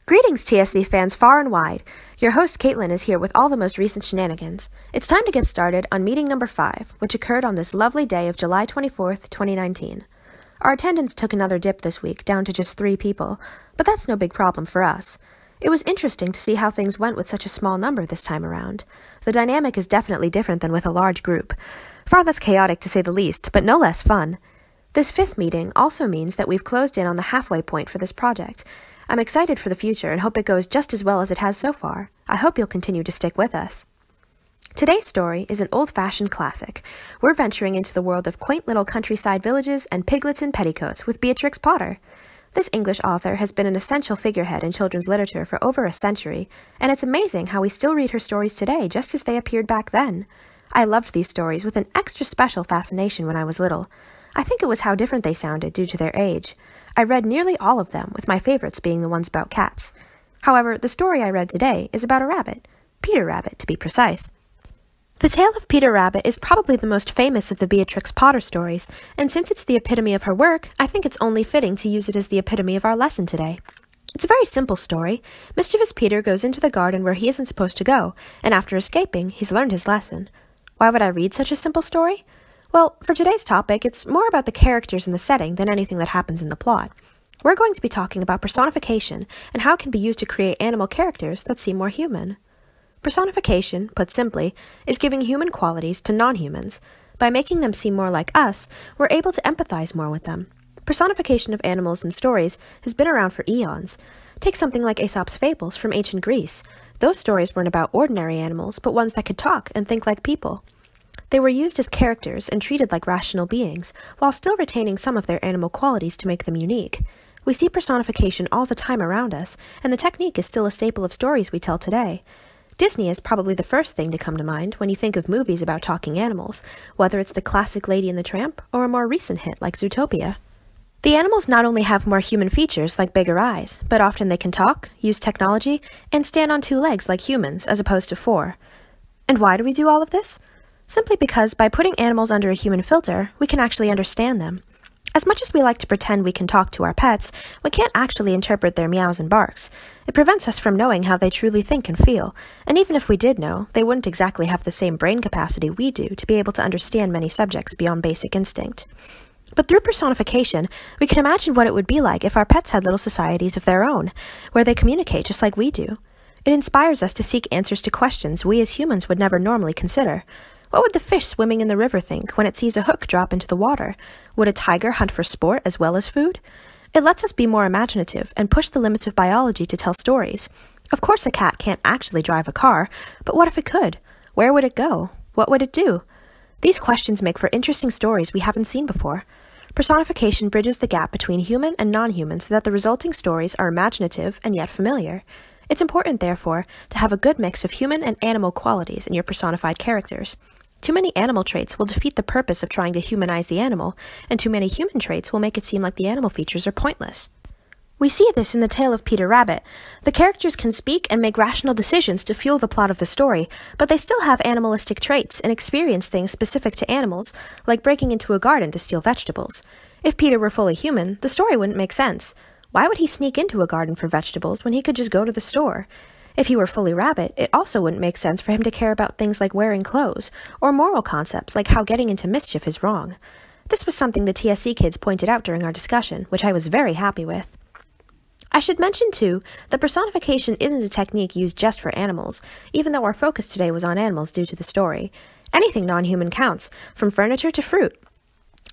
Greetings, TSC fans far and wide. Your host, Caitlin, is here with all the most recent shenanigans. It's time to get started on meeting number 5, which occurred on this lovely day of July 24th, 2019. Our attendance took another dip this week, down to just 3 people, but that's no big problem for us. It was interesting to see how things went with such a small number this time around. The dynamic is definitely different than with a large group. Far less chaotic to say the least, but no less fun. This 5th meeting also means that we've closed in on the halfway point for this project. I'm excited for the future and hope it goes just as well as it has so far. I hope you'll continue to stick with us. Today's story is an old-fashioned classic. We're venturing into the world of quaint little countryside villages and piglets in petticoats with Beatrix Potter. This English author has been an essential figurehead in children's literature for over a century, and it's amazing how we still read her stories today just as they appeared back then. I loved these stories with an extra special fascination when I was little. I think it was how different they sounded due to their age. I read nearly all of them, with my favorites being the ones about cats. However, the story I read today is about a rabbit. Peter Rabbit, to be precise. The tale of Peter Rabbit is probably the most famous of the Beatrix Potter stories, and since it's the epitome of her work, I think it's only fitting to use it as the epitome of our lesson today. It's a very simple story. Mischievous Peter goes into the garden where he isn't supposed to go, and after escaping, he's learned his lesson. Why would I read such a simple story? Well, for today's topic, it's more about the characters and the setting than anything that happens in the plot. We're going to be talking about personification and how it can be used to create animal characters that seem more human. Personification, put simply, is giving human qualities to non-humans. By making them seem more like us, we're able to empathize more with them. Personification of animals in stories has been around for eons. Take something like Aesop's fables from ancient Greece. Those stories weren't about ordinary animals, but ones that could talk and think like people. They were used as characters and treated like rational beings, while still retaining some of their animal qualities to make them unique. We see personification all the time around us, and the technique is still a staple of stories we tell today. Disney is probably the first thing to come to mind when you think of movies about talking animals, whether it's the classic Lady and the Tramp or a more recent hit like Zootopia. The animals not only have more human features like bigger eyes, but often they can talk, use technology, and stand on 2 legs like humans as opposed to 4. And why do we do all of this? Simply because by putting animals under a human filter, we can actually understand them. As much as we like to pretend we can talk to our pets, we can't actually interpret their meows and barks. It prevents us from knowing how they truly think and feel, and even if we did know, they wouldn't exactly have the same brain capacity we do to be able to understand many subjects beyond basic instinct. But through personification, we can imagine what it would be like if our pets had little societies of their own, where they communicate just like we do. It inspires us to seek answers to questions we as humans would never normally consider. What would the fish swimming in the river think when it sees a hook drop into the water? Would a tiger hunt for sport as well as food? It lets us be more imaginative and push the limits of biology to tell stories. Of course, a cat can't actually drive a car, but what if it could? Where would it go? What would it do? These questions make for interesting stories we haven't seen before. Personification bridges the gap between human and non-human so that the resulting stories are imaginative and yet familiar. It's important, therefore, to have a good mix of human and animal qualities in your personified characters. Too many animal traits will defeat the purpose of trying to humanize the animal, and too many human traits will make it seem like the animal features are pointless. We see this in the tale of Peter Rabbit. The characters can speak and make rational decisions to fuel the plot of the story, but they still have animalistic traits and experience things specific to animals, like breaking into a garden to steal vegetables. If Peter were fully human, the story wouldn't make sense. Why would he sneak into a garden for vegetables when he could just go to the store? If he were fully rabbit, it also wouldn't make sense for him to care about things like wearing clothes, or moral concepts like how getting into mischief is wrong. This was something the TSC kids pointed out during our discussion, which I was very happy with. I should mention, too, that personification isn't a technique used just for animals, even though our focus today was on animals due to the story. Anything non-human counts, from furniture to fruit.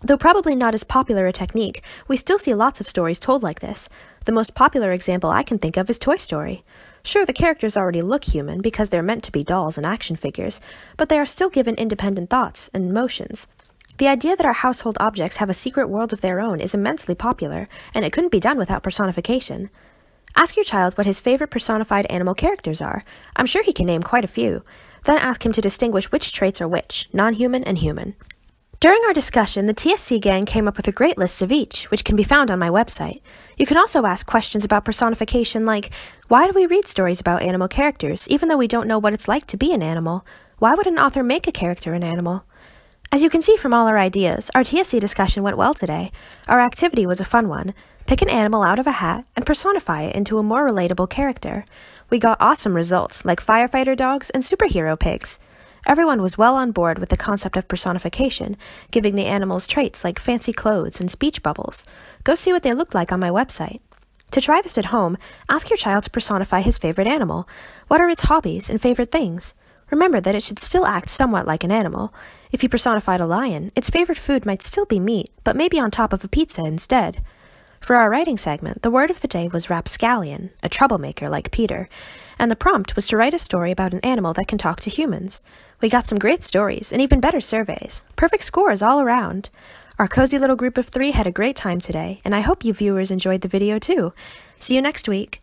Though probably not as popular a technique, we still see lots of stories told like this. The most popular example I can think of is Toy Story. Sure, the characters already look human because they're meant to be dolls and action figures, but they are still given independent thoughts and emotions. The idea that our household objects have a secret world of their own is immensely popular, and it couldn't be done without personification. Ask your child what his favorite personified animal characters are. I'm sure he can name quite a few. Then ask him to distinguish which traits are which, non-human and human. During our discussion, the TSC gang came up with a great list of each, which can be found on my website. You can also ask questions about personification like, why do we read stories about animal characters, even though we don't know what it's like to be an animal? Why would an author make a character an animal? As you can see from all our ideas, our TSC discussion went well today. Our activity was a fun one. Pick an animal out of a hat and personify it into a more relatable character. We got awesome results, like firefighter dogs and superhero pigs. Everyone was well on board with the concept of personification, giving the animals traits like fancy clothes and speech bubbles. Go see what they looked like on my website. To try this at home, ask your child to personify his favorite animal. What are its hobbies and favorite things? Remember that it should still act somewhat like an animal. If you personified a lion, its favorite food might still be meat, but maybe on top of a pizza instead. For our writing segment, the word of the day was rapscallion, a troublemaker like Peter, and the prompt was to write a story about an animal that can talk to humans. We got some great stories and even better surveys. Perfect scores all around. Our cozy little group of 3 had a great time today, and I hope you viewers enjoyed the video too. See you next week.